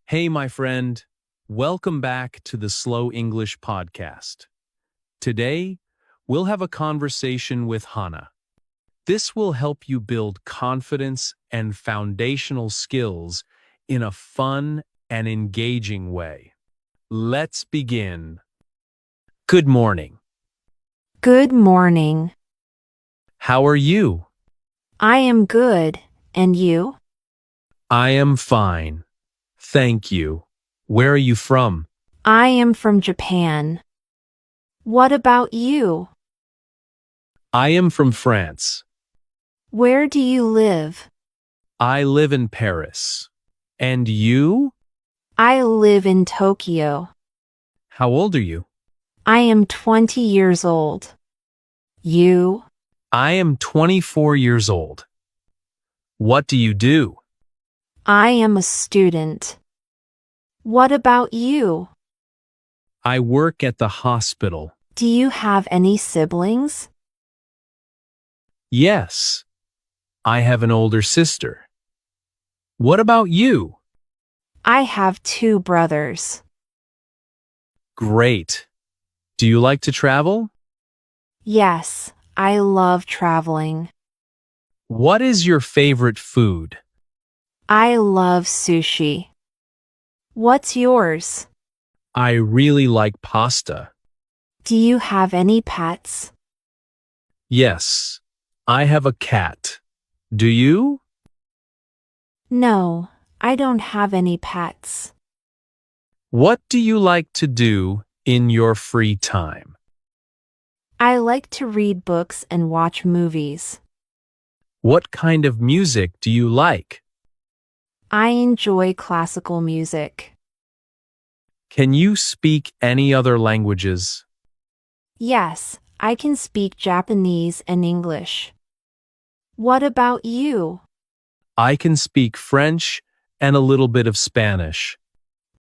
Hey, my friend. Welcome back to the Slow English podcast. Today, we'll have a conversation with Hannah. This will help you build confidence and foundational skills in a fun and engaging way. Let's begin. Good morning. Good morning. How are you? I am good. And you? I am fine. Thank you. Where are you from? I am from Japan. What about you? I am from France. Where do you live? I live in Paris. And you? I live in Tokyo. How old are you? I am 20 years old. You? I am 24 years old. What do you do? I am a student. What about you? I work at the hospital. Do you have any siblings? Yes, I have an older sister. What about you? I have two brothers. Great. Do you like to travel? Yes, I love traveling. What is your favorite food? I love sushi. What's yours? I really like pasta. Do you have any pets? Yes, I have a cat. Do you? No, I don't have any pets. What do you like to do in your free time? I like to read books and watch movies. What kind of music do you like? I enjoy classical music. Can you speak any other languages? Yes, I can speak Japanese and English. What about you? I can speak French and a little bit of Spanish.